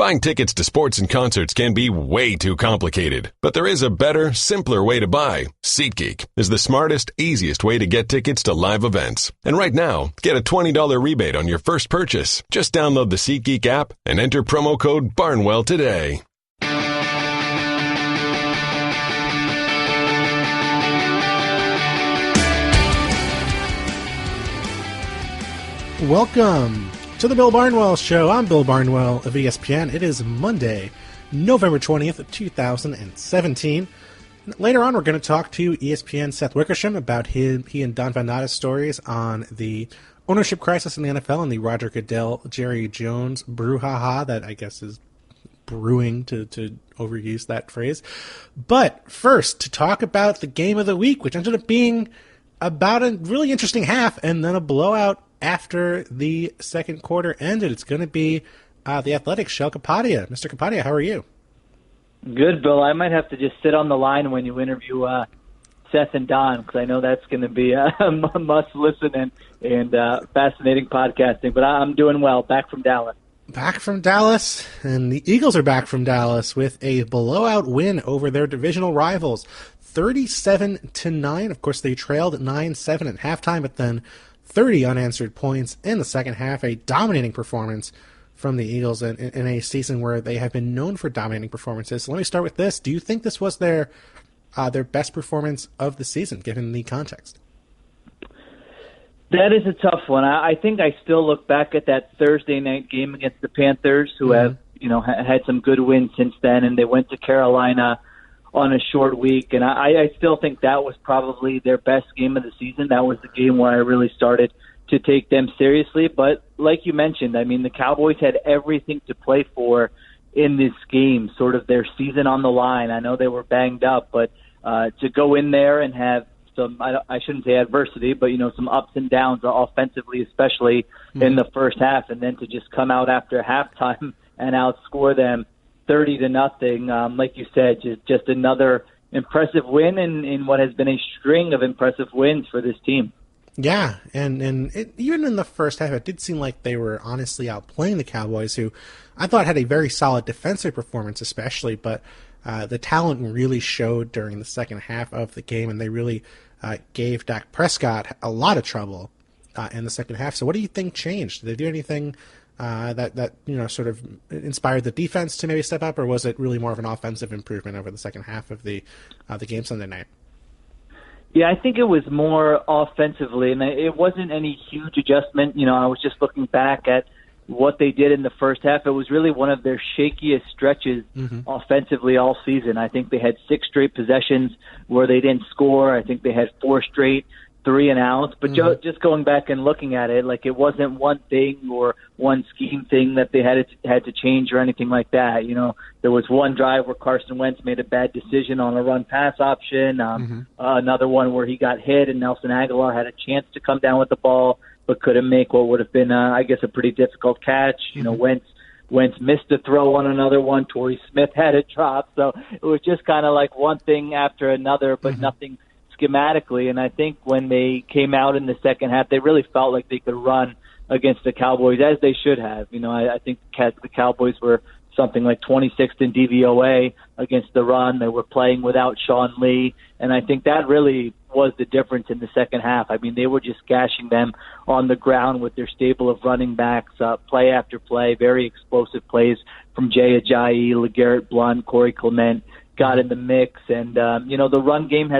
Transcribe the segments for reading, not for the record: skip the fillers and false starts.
Buying tickets to sports and concerts can be way too complicated, but there is a better, simpler way to buy. SeatGeek is the smartest, easiest way to get tickets to live events. And right now, get a $20 rebate on your first purchase. Just download the SeatGeek app and enter promo code Barnwell today. Welcome to the Bill Barnwell Show. I'm Bill Barnwell of ESPN. It is Monday, November 20th, 2017. Later on, we're going to talk to ESPN Seth Wickersham about he and Don Van Natten's stories on the ownership crisis in the NFL and the Roger Goodell, Jerry Jones brouhaha that I guess is brewing, to overuse that phrase. But first, to talk about the game of the week, which ended up being about a really interesting half and then a blowout after the second quarter ended. It's going to be the Athletics' Sheil Kapadia. Mr. Kapadia, how are you? Good, Bill. I might have to just sit on the line when you interview Seth and Don, because I know that's going to be a must-listen and fascinating podcasting. But I'm doing well. Back from Dallas. Back from Dallas, and the Eagles are back from Dallas with a blowout win over their divisional rivals, 37-9. Of course, they trailed 9-7 at halftime, but then 30 unanswered points in the second half, a dominating performance from the Eagles in a season where they have been known for dominating performances. So let me start with this. Do you think this was their best performance of the season, given the context? That is a tough one. I think I still look back at that Thursday night game against the Panthers, who have had some good wins since then, and they went to Carolina on a short week, and I still think that was probably their best game of the season. That was the game where I really started to take them seriously. But like you mentioned, I mean, the Cowboys had everything to play for in this game, sort of their season on the line. I know they were banged up, but to go in there and have some, I shouldn't say adversity, but, some ups and downs offensively, especially in the first half, and then to just come out after halftime and outscore them 30-0, like you said, just another impressive win in what has been a string of impressive wins for this team. Yeah, and even in the first half, it did seem like they were honestly outplaying the Cowboys, who I thought had a very solid defensive performance especially, but the talent really showed during the second half of the game, and they really gave Dak Prescott a lot of trouble in the second half. So what do you think changed? Did they do anything that sort of inspired the defense to maybe step up, or was it really more of an offensive improvement over the second half of the game Sunday night? Yeah, I think it was more offensively, and it wasn't any huge adjustment. I was just looking back at what they did in the first half. It was really one of their shakiest stretches offensively all season. I think they had 6 straight possessions where they didn't score. I think they had 4 straight 3-and-outs, but just going back and looking at it, like it wasn't one thing or one scheme thing that they had to change or anything like that. There was one drive where Carson Wentz made a bad decision on a run-pass option, another one where he got hit and Nelson Aguilar had a chance to come down with the ball but couldn't make what would have been, I guess, a pretty difficult catch. Wentz missed a throw on another one. Torrey Smith had it dropped, so it was just kind of like one thing after another, but nothing schematically. And I think when they came out in the second half, they really felt like they could run against the Cowboys, as they should have. I think the Cowboys were something like 26th in DVOA against the run. They were playing without Sean Lee, and I think that really was the difference in the second half. I mean, they were just gashing them on the ground with their stable of running backs, play after play, very explosive plays from Jay Ajayi, LeGarrette Blount, Corey Clement got in the mix. And, the run game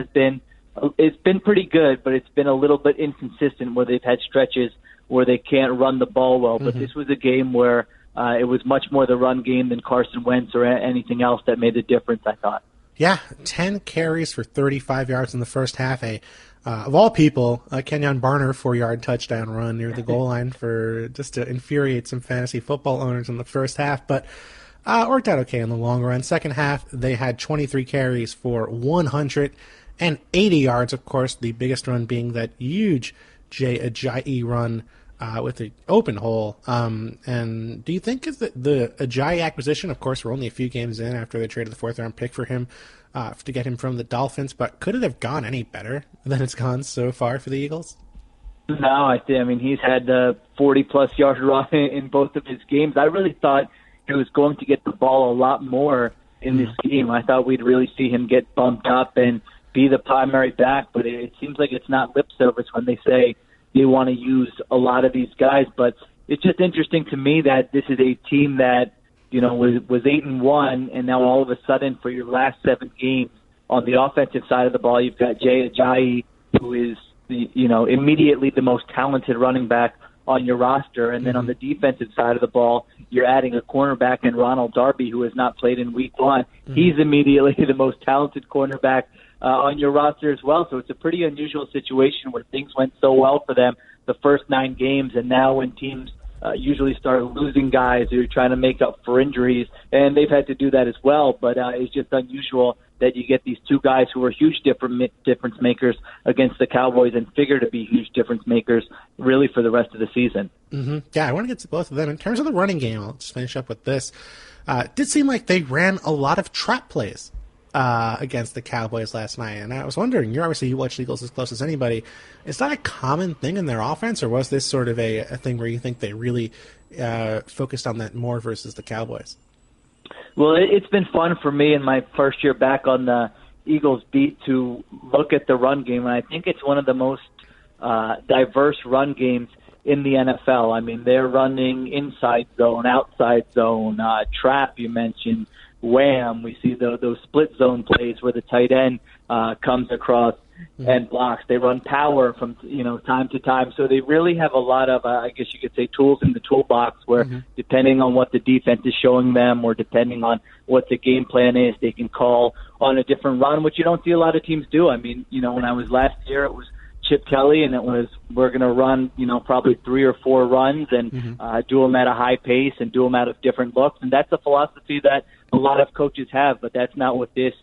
it's been pretty good, but it's been a little bit inconsistent where they've had stretches where they can't run the ball well. But this was a game where it was much more the run game than Carson Wentz or anything else that made the difference, I thought. Yeah, 10 carries for 35 yards in the first half. Of all people, Kenyon Barner 4-yard touchdown run near the goal line just to infuriate some fantasy football owners in the first half. But worked out okay in the long run. Second half, they had 23 carries for 180 yards, of course, the biggest run being that huge Jay Ajayi run with the open hole. And do you think is that the Ajayi acquisition, of course, we're only a few games in after they traded the 4th-round pick for him to get him from the Dolphins, but could it have gone any better than it's gone so far for the Eagles? No, I mean, he's had 40-plus yard run in both of his games. I really thought he was going to get the ball a lot more in this game. I thought we'd really see him get bumped up and be the primary back, but it seems like it's not lip service when they say they want to use a lot of these guys. But it's just interesting to me that this is a team that, you know, was 8-1, and now all of a sudden for your last 7 games on the offensive side of the ball, you've got Jay Ajayi, who is immediately the most talented running back on your roster, and then on the defensive side of the ball, you're adding a cornerback in Ronald Darby, who has not played in Week 1. He's immediately the most talented cornerback on your roster as well. So it's a pretty unusual situation where things went so well for them the first 9 games, and now when teams usually start losing guys who are trying to make up for injuries, and they've had to do that as well, but it's just unusual that you get these 2 guys who are huge difference makers against the Cowboys and figure to be huge difference makers really for the rest of the season. Mm-hmm. Yeah, I want to get to both of them. In terms of the running game, I'll just finish up with this. It did seem like they ran a lot of trap plays against the Cowboys last night, and I was wondering, you watch Eagles as close as anybody, is that a common thing in their offense, or was this sort of a thing where you think they really focused on that more versus the Cowboys? Well, it's been fun for me in my first year back on the Eagles beat to look at the run game, and I think it's one of the most diverse run games in the NFL. I mean, they're running inside zone, outside zone, trap you mentioned, wham. We see those split zone plays where the tight end comes across and blocks. They run power from time to time. So they really have a lot of, I guess you could say, tools in the toolbox where depending on what the defense is showing them or depending on what the game plan is, they can call on a different run, which you don't see a lot of teams do. I mean, when I was last year, it was Chip Kelly, and it was we're going to run, probably 3 or 4 runs and do them at a high pace and do them out of different looks. And that's a philosophy that a lot of coaches have, but that's not what this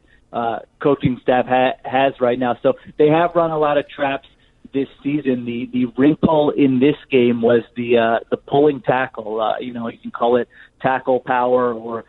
coaching staff has right now. So they have run a lot of traps this season. The wrinkle in this game was the pulling tackle. You can call it tackle power or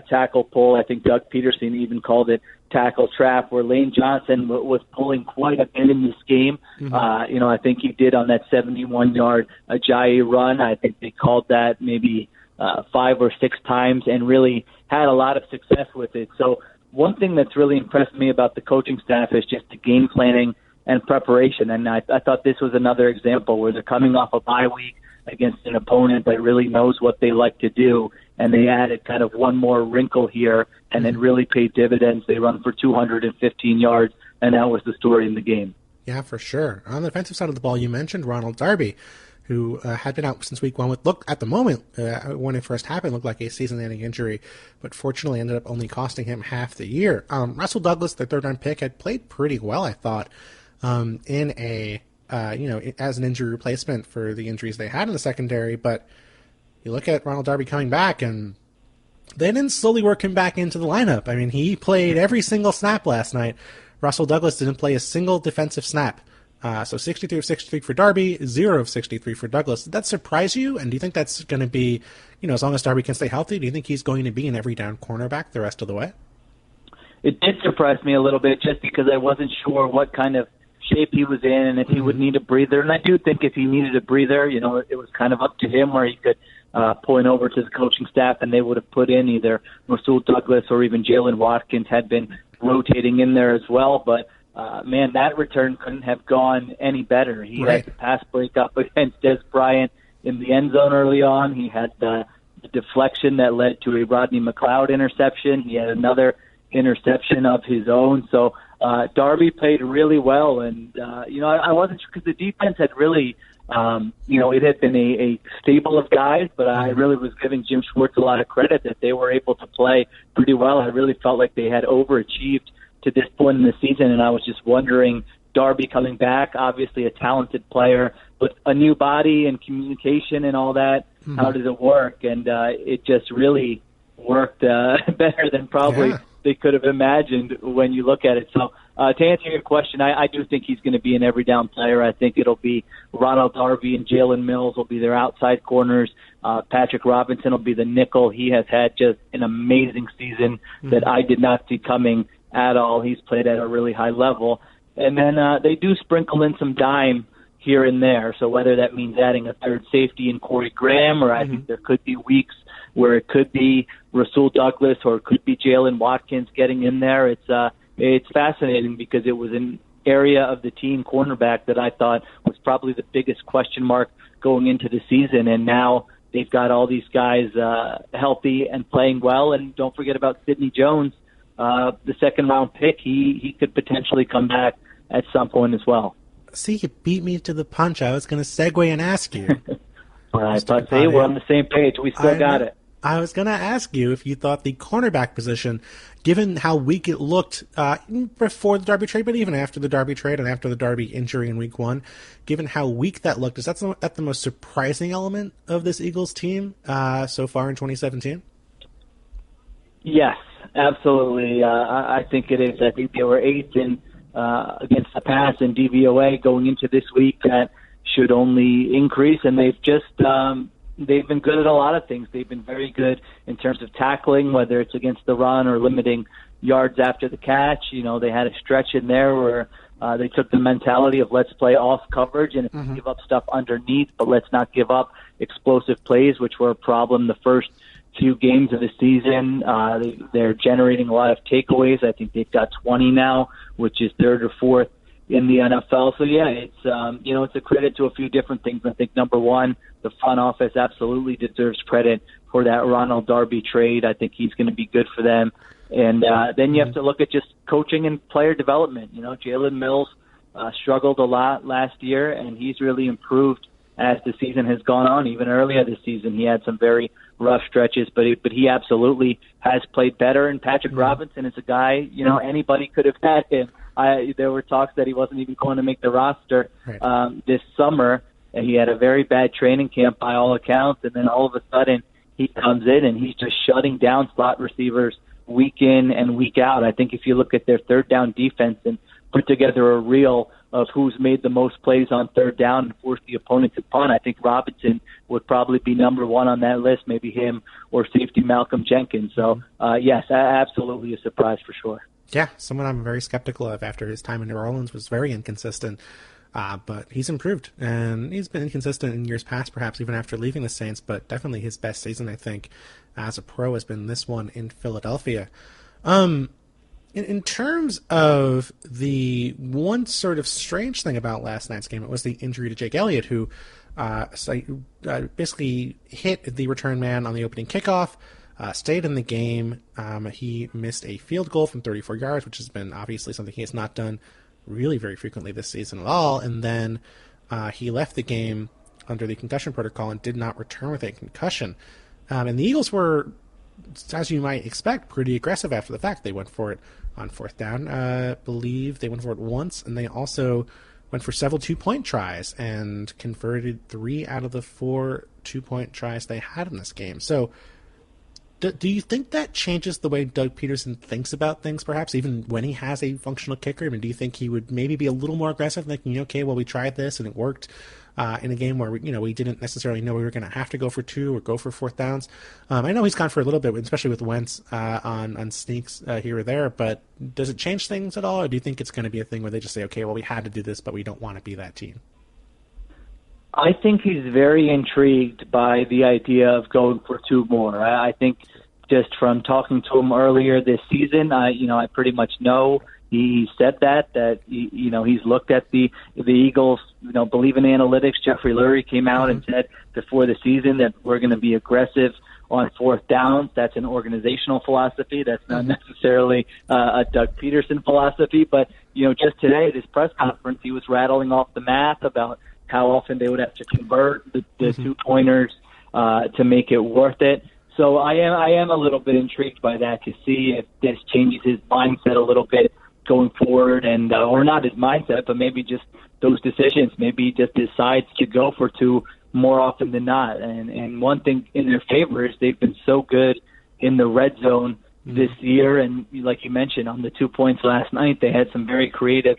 tackle pull. I think Doug Peterson even called it tackle trap, where Lane Johnson was pulling quite a bit in this game. I think he did on that 71-yard Ajayi run. I think they called that maybe 5 or 6 times and really had a lot of success with it. So one thing that's really impressed me about the coaching staff is just the game planning and preparation. And I thought this was another example where they're coming off a bye week against an opponent that really knows what they like to do, and they added kind of one more wrinkle here, and it really paid dividends. They run for 215 yards, and that was the story in the game. Yeah, for sure. On the defensive side of the ball, you mentioned Ronald Darby, who had been out since week 1 at the moment, when it first happened, looked like a season-ending injury, but fortunately ended up only costing him half the year. Russell Douglas, the 3rd-round pick, had played pretty well, I thought, in a as an injury replacement for the injuries they had in the secondary, but you look at Ronald Darby coming back, and they didn't slowly work him back into the lineup. I mean, he played every single snap last night. Russell Douglas didn't play a single defensive snap. So 63 of 63 for Darby, 0 of 63 for Douglas. Did that surprise you? And do you think that's going to be, as long as Darby can stay healthy, do you think he's going to be an every down cornerback the rest of the way? It did surprise me a little bit just because I wasn't sure what kind of shape he was in and if he would need a breather. And I do think if he needed a breather, it was kind of up to him where he could point over to the coaching staff and they would have put in either Rasul Douglas or even Jalen Watkins had been rotating in there as well. But man, that return couldn't have gone any better. He had the pass breakup against Des Bryant in the end zone early on. He had the deflection that led to a Rodney McLeod interception. He had another interception of his own. So Darby played really well. And, I wasn't sure because the defense had really, it had been a stable of guys, but I really was giving Jim Schwartz a lot of credit that they were able to play pretty well. I really felt like they had overachieved to this point in the season, and I was just wondering, Darby coming back, obviously a talented player, but a new body and communication and all that, how does it work? And it just really worked better than probably they could have imagined when you look at it. So to answer your question, I do think he's going to be an every down player. I think it'll be Ronald Darby and Jalen Mills will be their outside corners. Patrick Robinson will be the nickel. He has had just an amazing season that I did not see coming at all. He's played at a really high level. And then they do sprinkle in some dime here and there. So whether that means adding a third safety in Corey Graham, or I think there could be weeks where it could be Rasul Douglas or it could be Jalen Watkins getting in there. It's fascinating because it was an area of the team, cornerback, that I thought was probably the biggest question mark going into the season, and now they've got all these guys healthy and playing well. And don't forget about Sidney Jones, the second-round pick. He could potentially come back at some point as well. See, you beat me to the punch. I was going to segue and ask you. All right, but see, we're on the same page. We still got it. I was going to ask you if you thought the cornerback position, given how weak it looked before the Darby trade, but even after the Darby trade and after the Darby injury in Week 1, given how weak that looked, is that the most surprising element of this Eagles team so far in 2017? Yes, absolutely. I think it is. I think they were 8th in against the pass and DVOA going into this week. That should only increase, and they've just they've been good at a lot of things. They've been very good in terms of tackling, whether it's against the run or limiting yards after the catch. You know, they had a stretch in there where they took the mentality of let's play off coverage and give up stuff underneath, but let's not give up explosive plays, which were a problem the first few games of the season. They're generating a lot of takeaways. I think they've got 20 now, which is 3rd or 4th in the NFL. So yeah, it's a credit to a few different things. I think number one, the front office absolutely deserves credit for that Ronald Darby trade. I think he's going to be good for them. And then you have to look at just coaching and player development. You know, Jalen Mills struggled a lot last year, and he's really improved as the season has gone on. Even earlier this season, he had some very rough stretches, but he absolutely has played better. And Patrick Robinson is a guy, you know, anybody could have had him. There were talks that he wasn't even going to make the roster this summer, and he had a very bad training camp by all accounts, and then all of a sudden he comes in and he's just shutting down slot receivers week in and week out. I think if you look at their third down defense and put together a reel of who's made the most plays on third down and forced the opponent to punt, I think Robinson would probably be number one on that list, maybe him or safety Malcolm Jenkins. So, yes, absolutely a surprise for sure. Yeah, someone I'm very skeptical of after his time in New Orleans, was very inconsistent. But he's improved, and he's been inconsistent in years past, perhaps even after leaving the Saints, but definitely his best season, I think, as a pro has been this one in Philadelphia. In terms of the one sort of strange thing about last night's game, it was the injury to Jake Elliott, who basically hit the return man on the opening kickoff, stayed in the game. He missed a field goal from 34 yards, which has been obviously something he has not done really very frequently this season at all. And then he left the game under the concussion protocol and did not return with a concussion. And the Eagles were, as you might expect, pretty aggressive after the fact. They went for it on fourth down. I believe they went for it once, and they also went for several two-point tries and converted 3 out of the 4 two-point tries they had in this game. So do you think that changes the way Doug Peterson thinks about things, perhaps, even when he has a functional kicker? I mean, do you think he would maybe be a little more aggressive, thinking, okay, well, we tried this and it worked in a game where we didn't necessarily know we were going to have to go for 2 or go for fourth downs? I know he's gone for a little bit, especially with Wentz on sneaks here or there, but does it change things at all, or do you think it's going to be a thing where they just say, okay, well, we had to do this, but we don't want to be that team? I think he's very intrigued by the idea of going for 2 more. I think just from talking to him earlier this season, I pretty much know he said that he's looked at the Eagles, believe in analytics. Jeffrey Lurie came out and said before the season that we're going to be aggressive on fourth downs. That's an organizational philosophy. That's not necessarily a Doug Peterson philosophy. But, just today at his press conference, he was rattling off the math about how often they would have to convert the 2-pointers to make it worth it. So I am a little bit intrigued by that to see if this changes his mindset a little bit going forward, and or not his mindset, but maybe just those decisions. Maybe he just decides to go for 2 more often than not. And one thing in their favor is they've been so good in the red zone this year, and like you mentioned, on the 2 points last night, they had some very creative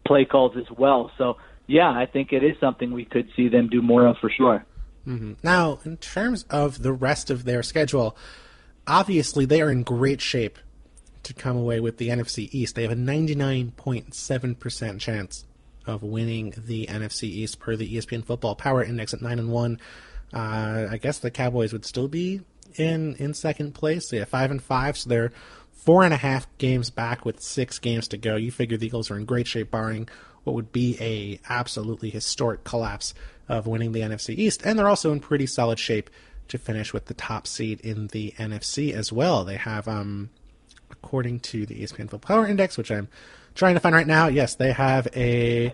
play calls as well. So yeah, I think it is something we could see them do more of for sure. Mm-hmm. Now, in terms of the rest of their schedule, obviously they are in great shape to come away with the NFC East. They have a 99.7% chance of winning the NFC East per the ESPN Football Power Index at 9-1. I guess the Cowboys would still be in second place. They have 5-5, so they're 4.5 games back with 6 games to go. You figure the Eagles are in great shape, barring what would be a absolutely historic collapse of winning the NFC East, and they're also in pretty solid shape to finish with the top seed in the NFC as well. They have, according to the ESPN Full Power Index, which I'm trying to find right now, yes, they have a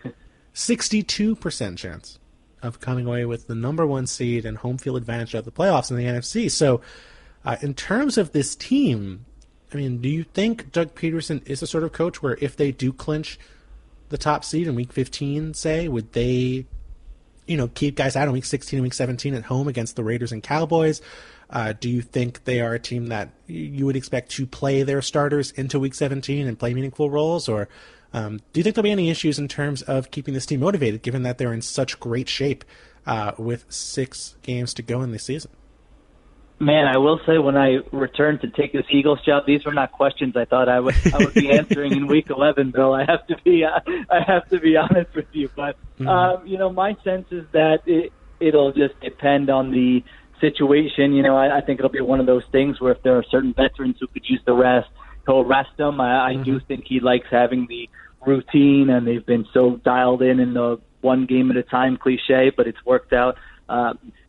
62% chance of coming away with the number 1 seed and home field advantage of the playoffs in the NFC. So, in terms of this team, I mean, do you think Doug Peterson is the sort of coach where if they do clinch the top seed in Week 15, say, would they, keep guys out in Week 16 and Week 17 at home against the Raiders and Cowboys? Do you think they are a team that you would expect to play their starters into Week 17 and play meaningful roles? Or do you think there'll be any issues in terms of keeping this team motivated, given that they're in such great shape with 6 games to go in this season? Man, I will say when I returned to take this Eagles job, these were not questions I thought I would be answering in Week 11, Bill. I have to be honest with you, but my sense is that it'll just depend on the situation. I think it'll be one of those things where if there are certain veterans who could use the rest, he'll rest them. I do think he likes having the routine, and they've been so dialed in the one game at a time cliche, but it's worked out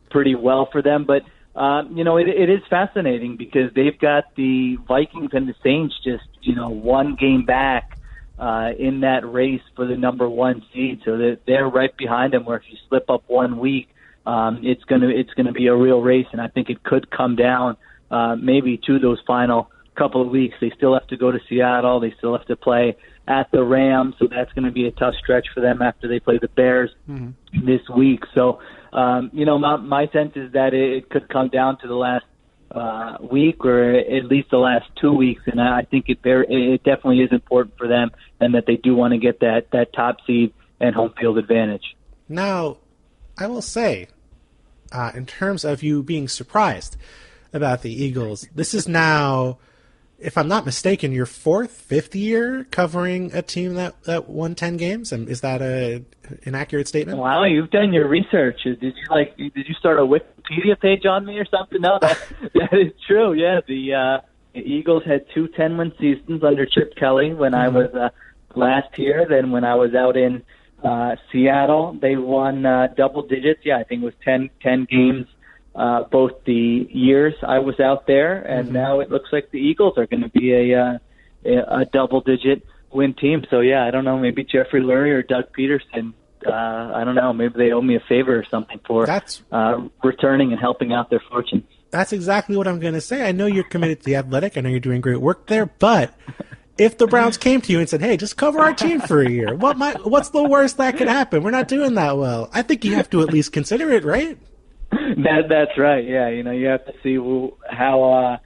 pretty well for them. But it is fascinating because they've got the Vikings and the Saints just, one game back in that race for the number 1 seed. So they're right behind them, where if you slip up 1 week, it's gonna be a real race. And I think it could come down maybe to those final couple of weeks. They still have to go to Seattle. They still have to play at the Rams. So that's going to be a tough stretch for them after they play the Bears this week. So, my sense is that it could come down to the last week or at least the last 2 weeks, and I think it definitely is important for them, and that they do want to get that top seed and home field advantage. Now, I will say, in terms of you being surprised about the Eagles, this is now, if I'm not mistaken, your 5th year covering a team that won 10 games. And is that an accurate statement? Wow, you've done your research. Did you start a Wikipedia page on me or something? No, that is true. Yeah, the Eagles had 2 10-win seasons under Chip Kelly when I was last here. Then when I was out in Seattle, they won double digits. Yeah, I think it was 10 games. Both the years I was out there, and now it looks like the Eagles are going to be a double-digit win team. So, yeah, I don't know, maybe Jeffrey Lurie or Doug Peterson, I don't know, maybe they owe me a favor or something for returning and helping out their fortunes. That's exactly what I'm going to say. I know you're committed to the Athletic. I know you're doing great work there, but if the Browns came to you and said, hey, just cover our team for a year, what's the worst that could happen? We're not doing that well. I think you have to at least consider it, right? That's right. Yeah, you have to see how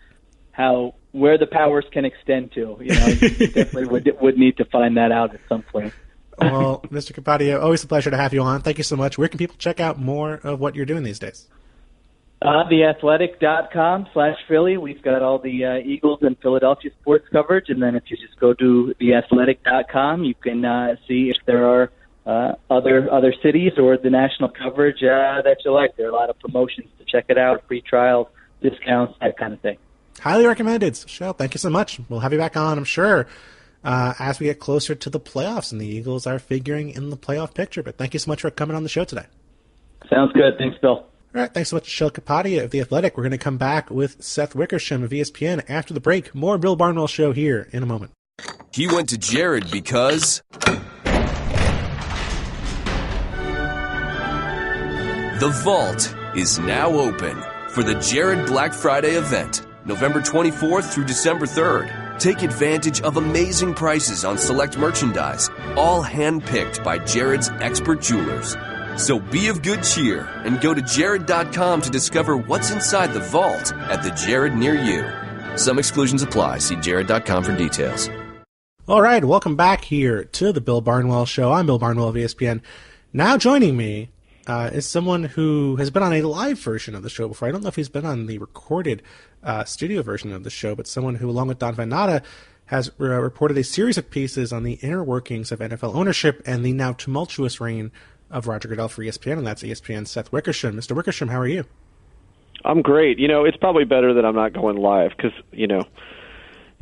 where the powers can extend to. You definitely would need to find that out at some point. Well, Mr. Kapadia, always a pleasure to have you on. Thank you so much. Where can people check out more of what you're doing these days? Theathletic.com/Philly. We've got all the Eagles and Philadelphia sports coverage, and then if you just go to theathletic.com, you can see if there are other cities or the national coverage that you like. There are a lot of promotions to check it out, free trials, discounts, that kind of thing. Highly recommended. Sheil, thank you so much. We'll have you back on, I'm sure, as we get closer to the playoffs, and the Eagles are figuring in the playoff picture. But thank you so much for coming on the show today. Sounds good. Thanks, Bill. All right, thanks so much to Sheil Kapadia of The Athletic. We're going to come back with Seth Wickersham of ESPN after the break. More Bill Barnwell Show here in a moment. He went to Jared because the vault is now open for the Jared Black Friday event, November 24th through December 3rd. Take advantage of amazing prices on select merchandise, all hand-picked by Jared's expert jewelers. So be of good cheer and go to jared.com to discover what's inside the vault at the Jared near you. Some exclusions apply. See jared.com for details. All right, welcome back here to the Bill Barnwell Show. I'm Bill Barnwell of ESPN. Now joining me is someone who has been on a live version of the show before. I don't know if he's been on the recorded studio version of the show, but someone who, along with Don Van Natta, has reported a series of pieces on the inner workings of NFL ownership and the now tumultuous reign of Roger Goodell for ESPN, and that's ESPN's Seth Wickersham. Mr. Wickersham, how are you? I'm great. It's probably better that I'm not going live because,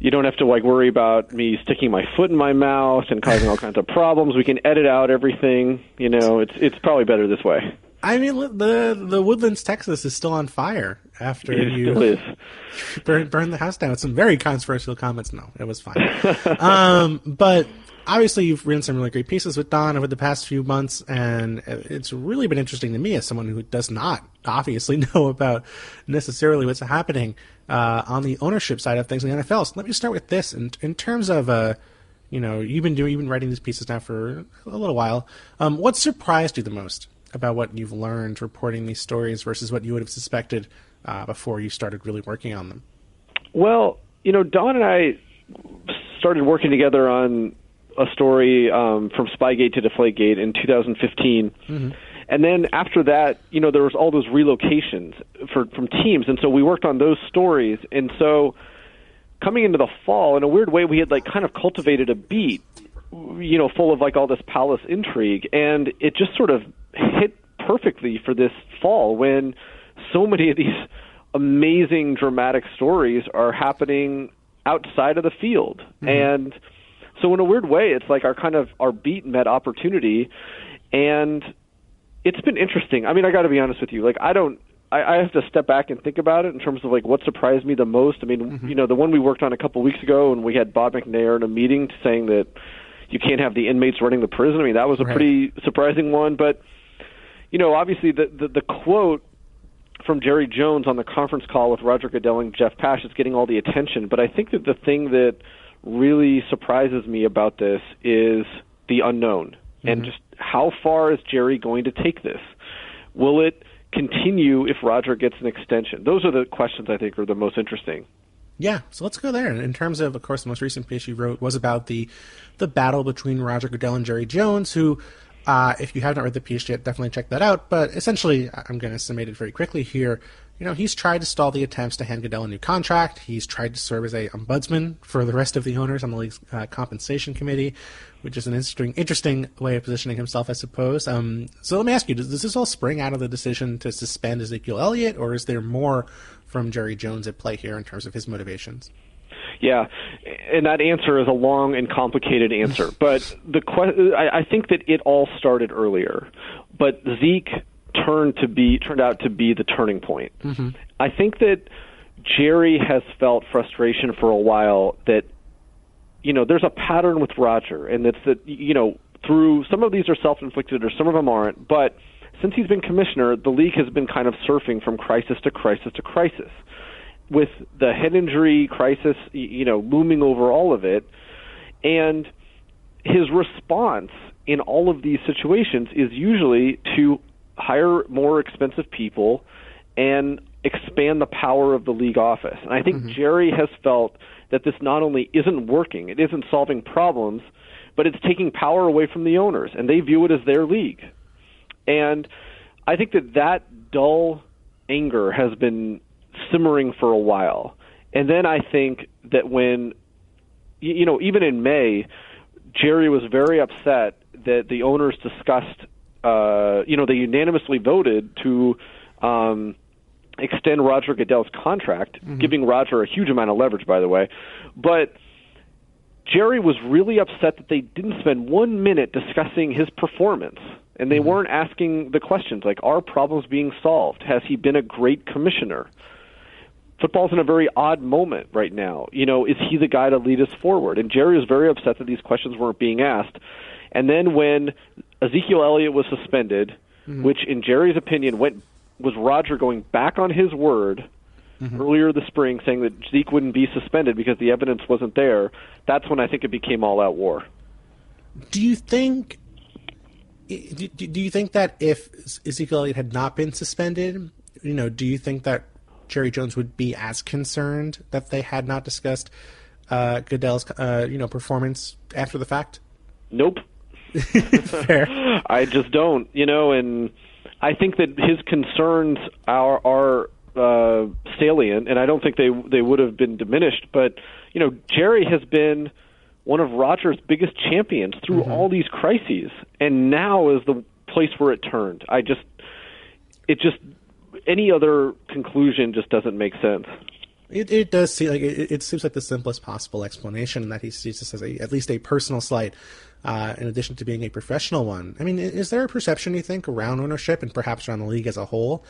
you don't have to worry about me sticking my foot in my mouth and causing all kinds of problems. We can edit out everything. It's probably better this way. I mean, the Woodlands, Texas is still on fire after you burned the house down with some very controversial comments. No, it was fine. But obviously you've written some really great pieces with Don over the past few months, and it's really been interesting to me as someone who does not obviously know about necessarily what's happening on the ownership side of things in the NFL. So let me start with this. In terms of, you've been writing these pieces now for a little while. What surprised you the most about what you've learned reporting these stories versus what you would have suspected before you started really working on them? Well, Don and I started working together on a story from Spygate to Deflategate in 2015. Mm-hmm. And then after that, there was all those relocations from teams. And so we worked on those stories. And so coming into the fall, in a weird way, we had kind of cultivated a beat, full of all this palace intrigue. And it just sort of hit perfectly for this fall when so many of these amazing dramatic stories are happening outside of the field. Mm-hmm. And so in a weird way, it's our beat met opportunity, and it's been interesting. I mean, I got to be honest with you. I have to step back and think about it in terms of what surprised me the most. I mean, mm-hmm. The one we worked on a couple weeks ago, and we had Bob McNair in a meeting saying that you can't have the inmates running the prison. I mean, that was a pretty surprising one. But obviously the quote from Jerry Jones on the conference call with Roger Goodell and Jeff Pash is getting all the attention. But I think that the thing that really surprises me about this is the unknown. Mm-hmm. And just how far is Jerry going to take this? Will it continue if Roger gets an extension? Those are the questions I think are the most interesting. Yeah, so let's go there. In terms of course, the most recent piece you wrote was about the battle between Roger Goodell and Jerry Jones, who, if you haven't read the piece yet, definitely check that out. But essentially, I'm going to summate it very quickly here. He's tried to stall the attempts to hand Goodell a new contract. He's tried to serve as a ombudsman for the rest of the owners on the league's compensation committee, which is an interesting way of positioning himself, I suppose. So let me ask you, does this all spring out of the decision to suspend Ezekiel Elliott, or is there more from Jerry Jones at play here in terms of his motivations? Yeah, and that answer is a long and complicated answer. But I think that it all started earlier. But Zeke turned out to be the turning point. Mm-hmm. I think that Jerry has felt frustration for a while that, there's a pattern with Roger, and it's that, through some of these are self-inflicted or some of them aren't, but since he's been commissioner, the league has been kind of surfing from crisis to crisis to crisis, with the head injury crisis, looming over all of it. And his response in all of these situations is usually to hire more expensive people and expand the power of the league office. And I think mm-hmm. Jerry has felt that this not only isn't working, it isn't solving problems, but it's taking power away from the owners, and they view it as their league. And I think that dull anger has been simmering for a while. And then I think that when, even in May, Jerry was very upset that the owners discussed, they unanimously voted to extend Roger Goodell's contract, mm-hmm. giving Roger a huge amount of leverage, by the way. But Jerry was really upset that they didn't spend 1 minute discussing his performance. And they mm-hmm. weren't asking the questions like, are problems being solved? Has he been a great commissioner? Football's in a very odd moment right now. Is he the guy to lead us forward? And Jerry was very upset that these questions weren't being asked. And then when Ezekiel Elliott was suspended, mm-hmm. which in Jerry's opinion was Roger going back on his word mm-hmm. earlier this spring, saying that Zeke wouldn't be suspended because the evidence wasn't there, that's when I think it became all-out war. Do you think that if Ezekiel Elliott had not been suspended, do you think that Jerry Jones would be as concerned that they had not discussed Goodell's, performance after the fact? Nope. Fair. I just don't, and I think that his concerns are salient, and I don't think they would have been diminished. But, Jerry has been one of Roger's biggest champions through mm-hmm. all these crises, and now is the place where it turned. any other conclusion just doesn't make sense. It does seem like it seems like the simplest possible explanation, that he sees this as at least a personal slight, in addition to being a professional one. I mean, is there a perception, you think, around ownership and perhaps around the league as a whole,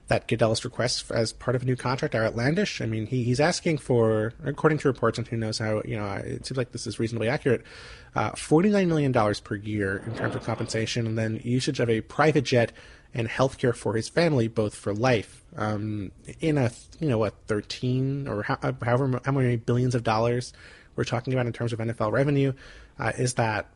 that Goodell's requests as part of a new contract are outlandish? I mean, he's asking for, according to reports, and who knows how, it seems like this is reasonably accurate, $49 million per year in terms of compensation, and then usage of a private jet and healthcare for his family, both for life, in a 13 or however how many billions of dollars we're talking about in terms of NFL revenue. Is that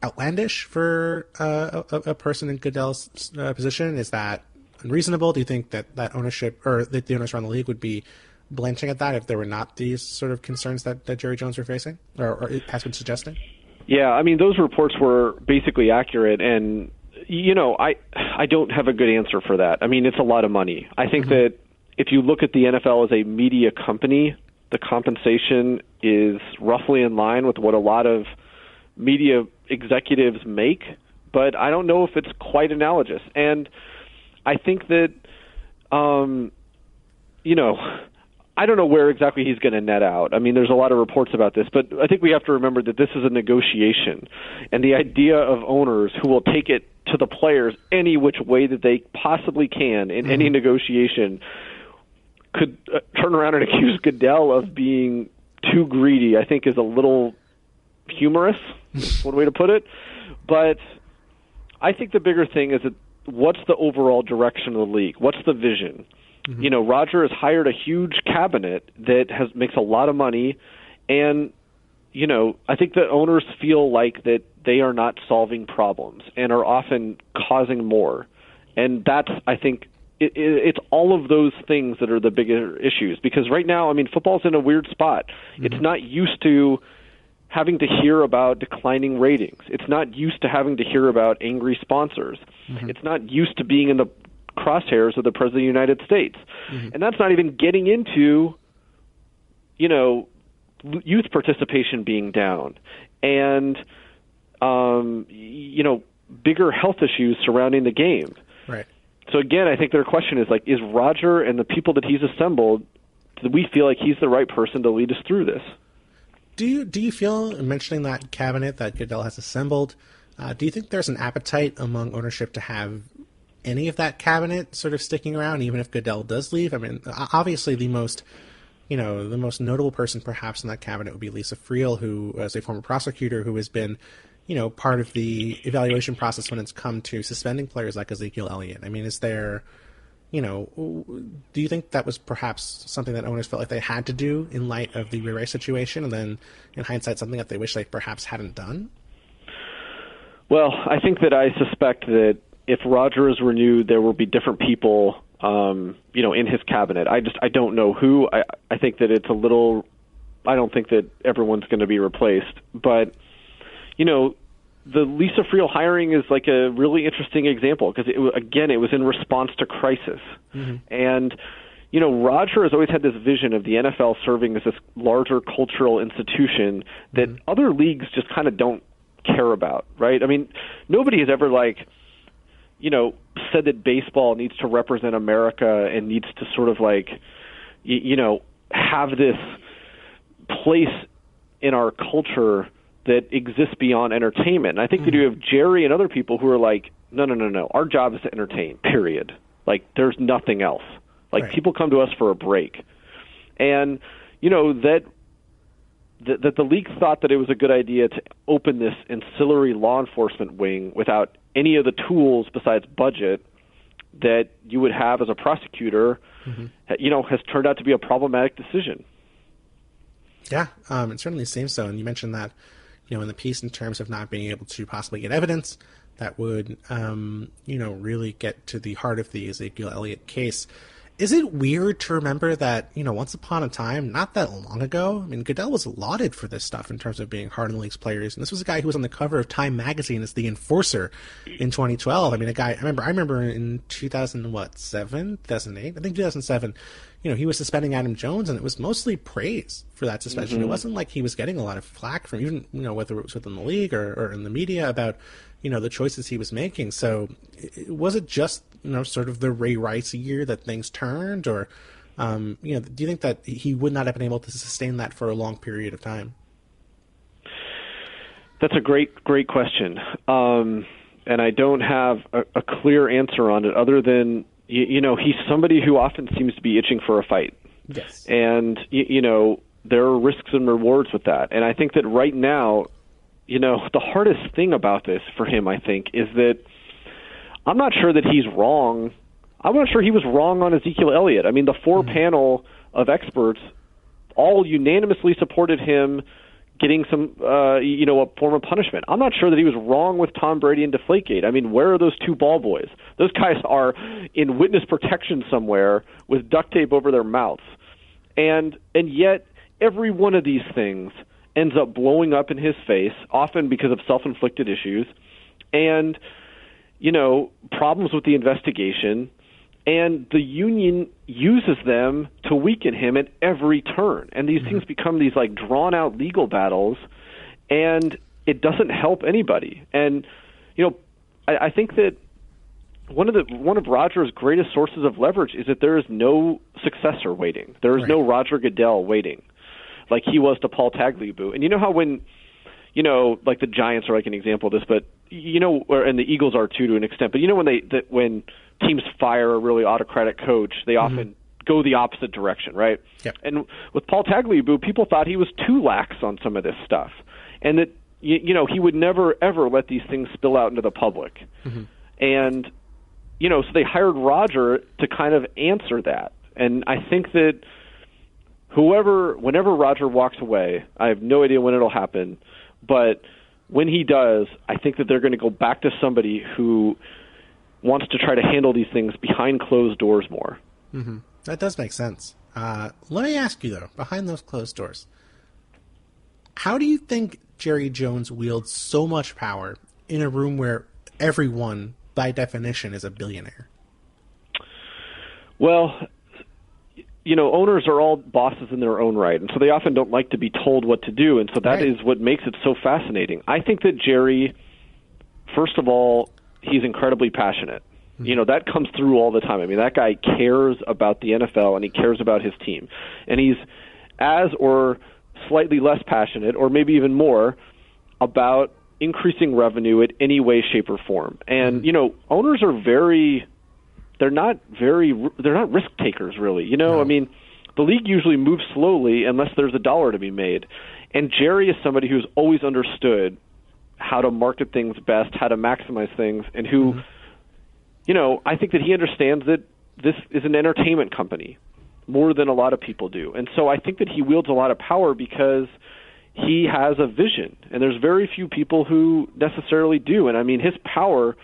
outlandish for a person in Goodell's position? Is that unreasonable? Do you think that ownership, or that the owners around the league, would be blanching at that if there were not these sort of concerns that Jerry Jones were facing, or it has been suggesting? Yeah, I mean, those reports were basically accurate, and I don't have a good answer for that. I mean, it's a lot of money. I think that if you look at the NFL as a media company, the compensation is roughly in line with what a lot of media executives make, but I don't know if it's quite analogous. And I think that, I don't know where exactly he's going to net out. I mean, there's a lot of reports about this, but I think we have to remember that this is a negotiation, and the idea of owners who will take it to the players any which way that they possibly can in any negotiation could turn around and accuse Goodell of being too greedy, I think is a little humorous, one way to put it. But I think the bigger thing is that what's the overall direction of the league? What's the vision? Roger has hired a huge cabinet that makes a lot of money, and I think the owners feel like that they are not solving problems and are often causing more. And that's, I think, it's all of those things that are the bigger issues. Because right now, I mean, football's in a weird spot. It's not used to having to hear about declining ratings. It's not used to having to hear about angry sponsors. It's not used to being in the crosshairs of the President of the United States. And that's not even getting into, youth participation being down and, bigger health issues surrounding the game. Right. So again, I think their question is is Roger and the people that he's assembled, do we feel like he's the right person to lead us through this? Do you feel, mentioning that cabinet that Goodell has assembled, do you think there's an appetite among ownership to have any of that cabinet sort of sticking around, even if Goodell does leave? I mean, obviously the most notable person perhaps in that cabinet would be Lisa Friel, who, as a former prosecutor, who has been, part of the evaluation process when it's come to suspending players like Ezekiel Elliott. I mean, is there, do you think that was perhaps something that owners felt like they had to do in light of the Ray Rice situation, and then in hindsight something that they wish they perhaps hadn't done? Well, I think that I suspect that if Roger is renewed, there will be different people, in his cabinet. I don't know who. I think that it's a little. I don't think that everyone's going to be replaced. But, the Lisa Friel hiring is like a really interesting example because, it was in response to crisis. And, Roger has always had this vision of the NFL serving as this larger cultural institution that other leagues just kind of don't care about, right? I mean, nobody has ever said that baseball needs to represent America and needs to sort of have this place in our culture that exists beyond entertainment. And I think that you have Jerry and other people who are like, no. Our job is to entertain, period. There's nothing else. Right. People come to us for a break. And, that the league thought that it was a good idea to open this ancillary law enforcement wing without any of the tools besides budget that you would have as a prosecutor, has turned out to be a problematic decision. Yeah, it certainly seems so. And you mentioned that, in the piece in terms of not being able to possibly get evidence that would, really get to the heart of the Ezekiel Elliott case. Is it weird to remember that, once upon a time, not that long ago, I mean, Goodell was lauded for this stuff in terms of being hard on the league's players. And this was a guy who was on the cover of Time magazine as the enforcer in 2012. I mean, I remember in 2008, I think 2007, he was suspending Adam Jones, and it was mostly praise for that suspension. It wasn't like he was getting a lot of flack from even, whether it was within the league or in the media about, the choices he was making. So was it just, sort of the Ray Rice year that things turned, or, do you think that he would not have been able to sustain that for a long period of time? That's a great question. And I don't have a clear answer on it other than, he's somebody who often seems to be itching for a fight. Yes. And, there are risks and rewards with that. And I think that right now, the hardest thing about this for him, I think, is that I'm not sure that he's wrong. I'm not sure he was wrong on Ezekiel Elliott. I mean, the four panel of experts all unanimously supported him getting some, a form of punishment. I'm not sure that he was wrong with Tom Brady and Deflategate. I mean, where are those two ball boys? Those guys are in witness protection somewhere with duct tape over their mouths. And yet, every one of these things ends up blowing up in his face, often because of self-inflicted issues, and, problems with the investigation. And the union uses them to weaken him at every turn. And these things become these like drawn out legal battles, and it doesn't help anybody. And, I think that one of Roger's greatest sources of leverage is that there is no successor waiting. There is no Roger Goodell waiting, like he was to Paul Tagliabue. And you know how when, like the Giants are like an example of this, but and the Eagles are too to an extent. But when teams fire a really autocratic coach, they often go the opposite direction, right? Yep. And with Paul Tagliabue, people thought he was too lax on some of this stuff, and that he would never ever let these things spill out into the public. And so they hired Roger to kind of answer that. And I think that whenever Roger walks away, I have no idea when it'll happen, but when he does, I think that they're going to go back to somebody who wants to try to handle these things behind closed doors more. That does make sense. Let me ask you, though, behind those closed doors, how do you think Jerry Jones wields so much power in a room where everyone, by definition, is a billionaire? Well, owners are all bosses in their own right, and so they often don't like to be told what to do, and so that is what makes it so fascinating. I think that Jerry, first of all, he's incredibly passionate. That comes through all the time. I mean, that guy cares about the NFL, and he cares about his team. And he's as or slightly less passionate, or maybe even more, about increasing revenue at any way, shape, or form. And, owners are they're not risk takers, really. No. I mean, the league usually moves slowly unless there's a dollar to be made. And Jerry is somebody who's always understood how to market things best, how to maximize things, and who, I think that he understands that this is an entertainment company more than a lot of people do. And so I think that he wields a lot of power because he has a vision, and there's very few people who necessarily do. And I mean, his power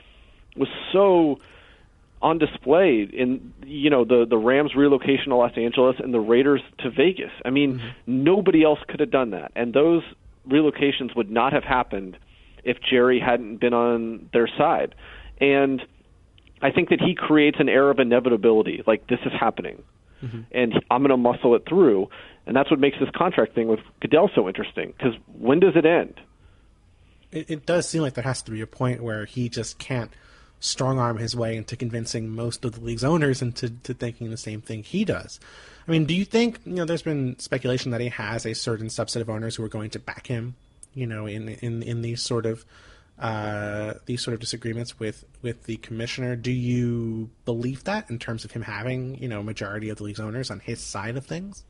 was so on display in, the Rams relocation to Los Angeles and the Raiders to Vegas. I mean, nobody else could have done that. And those relocations would not have happened if Jerry hadn't been on their side. And I think that he creates an air of inevitability, like this is happening, and I'm going to muscle it through. And that's what makes this contract thing with Goodell so interesting, because when does it end? It does seem like there has to be a point where he just can't strong-arm his way into convincing most of the league's owners into thinking the same thing he does. I mean, do you think, there's been speculation that he has a certain subset of owners who are going to back him, in these sort of disagreements with the commissioner? Do you believe that in terms of him having, majority of the league's owners on his side of things?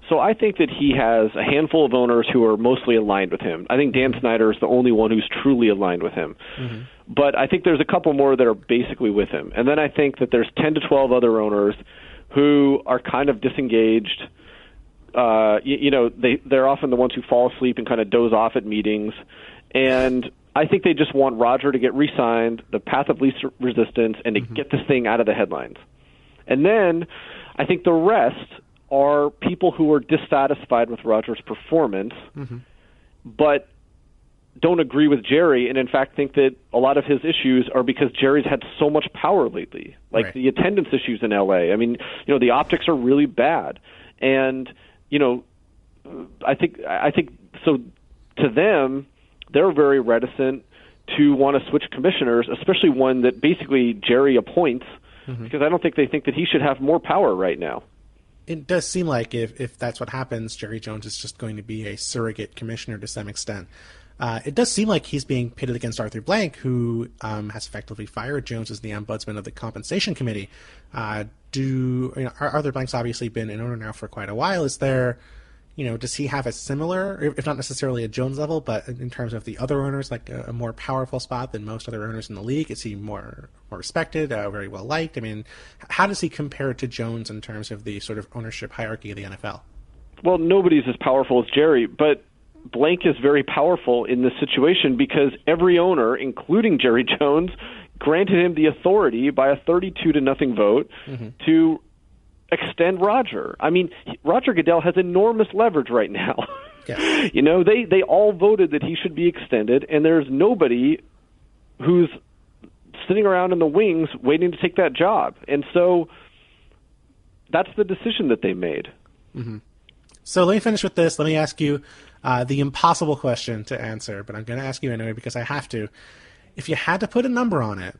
So I think that he has a handful of owners who are mostly aligned with him. I think Dan Snyder is the only one who's truly aligned with him. But I think there's a couple more that are basically with him. And then I think that there's 10 to 12 other owners who are kind of disengaged. They're often the ones who fall asleep and kind of doze off at meetings. And I think they just want Roger to get re-signed, the path of least resistance, and to get this thing out of the headlines. And then I think the rest are people who are dissatisfied with Roger's performance, but don't agree with Jerry, and in fact think that a lot of his issues are because Jerry's had so much power lately, like right. the attendance issues in LA. I mean, the optics are really bad, and I think so. To them, they're very reticent to want to switch commissioners, especially one that basically Jerry appoints, because I don't think they think that he should have more power right now. It does seem like if that's what happens, Jerry Jones is just going to be a surrogate commissioner to some extent. It does seem like he's being pitted against Arthur Blank, who has effectively fired Jones as the ombudsman of the compensation committee. Arthur Blank's obviously been an owner now for quite a while. Is there, does he have a similar, if not necessarily a Jones level, but in terms of the other owners, like a more powerful spot than most other owners in the league? Is he more respected, very well liked? I mean, how does he compare to Jones in terms of the sort of ownership hierarchy of the NFL? Well, nobody's as powerful as Jerry, but Blank is very powerful in this situation because every owner, including Jerry Jones, granted him the authority by a 32-0 vote to extend Roger. I mean, Roger Goodell has enormous leverage right now. Yes. They all voted that he should be extended, and there's nobody who's sitting around in the wings waiting to take that job. And so that's the decision that they made. Mm-hmm. So let me finish with this. Let me ask you the impossible question to answer, but I'm going to ask you anyway because I have to. If you had to put a number on it,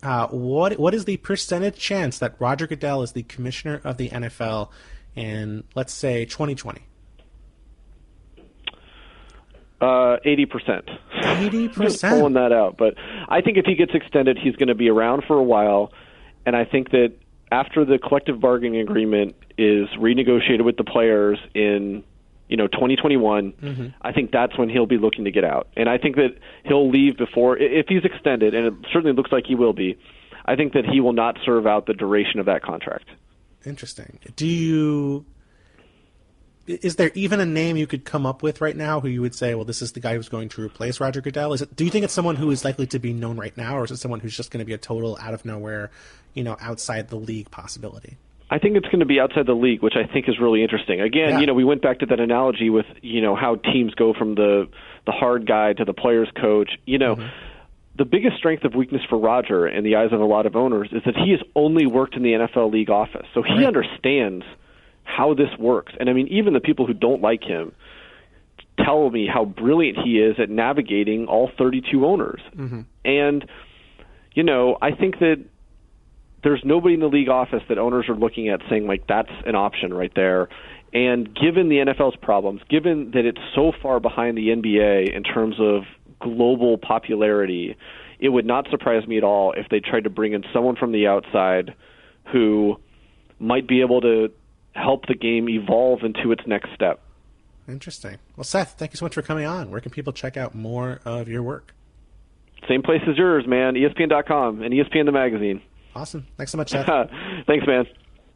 what is the percentage chance that Roger Goodell is the commissioner of the NFL in, let's say, 2020? 80%. 80%? Just pulling that out. But I think if he gets extended, he's going to be around for a while, and I think that after the collective bargaining agreement is renegotiated with the players in 2021, I think that's when he'll be looking to get out. And I think that he'll leave before, if he's extended, and it certainly looks like he will be, I think that he will not serve out the duration of that contract. Interesting. Is there even a name you could come up with right now who you would say, well, this is the guy who's going to replace Roger Goodell? Do you think it's someone who is likely to be known right now, or is it someone who's just going to be a total out of nowhere, outside the league possibility? I think it's going to be outside the league, which I think is really interesting. Again, we went back to that analogy with, how teams go from the hard guy to the player's coach. The biggest strength of weakness for Roger in the eyes of a lot of owners is that he has only worked in the NFL league office. So he understands how this works. And I mean, even the people who don't like him tell me how brilliant he is at navigating all 32 owners. And, I think that there's nobody in the league office that owners are looking at saying, like, that's an option right there. And given the NFL's problems, given that it's so far behind the NBA in terms of global popularity, it would not surprise me at all if they tried to bring in someone from the outside who might be able to help the game evolve into its next step. Interesting. Well, Seth, thank you so much for coming on. Where can people check out more of your work? Same place as yours, man, ESPN.com and ESPN the magazine. Awesome. Thanks so much, Seth. Thanks, man.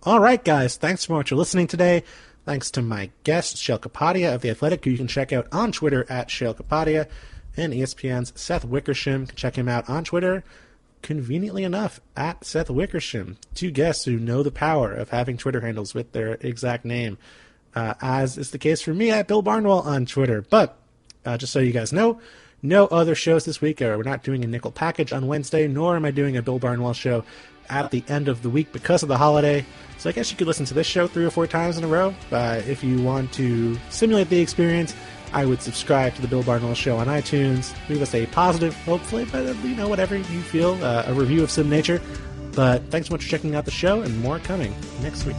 All right, guys. Thanks so much for listening today. Thanks to my guest, Sheil Kapadia of The Athletic, who you can check out on Twitter at Sheil Kapadia, and ESPN's Seth Wickersham. You can check him out on Twitter, conveniently enough, at Seth Wickersham. Two guests who know the power of having Twitter handles with their exact name, as is the case for me at Bill Barnwell on Twitter. But just so you guys know, no other shows this week. We're not doing a nickel package on Wednesday, nor am I doing a Bill Barnwell show at the end of the week because of the holiday. So I guess you could listen to this show 3 or 4 times in a row. If you want to simulate the experience, I would subscribe to the Bill Barnwell show on iTunes. Leave us a positive, hopefully, but whatever you feel, a review of some nature. But thanks so much for checking out the show, and more coming next week.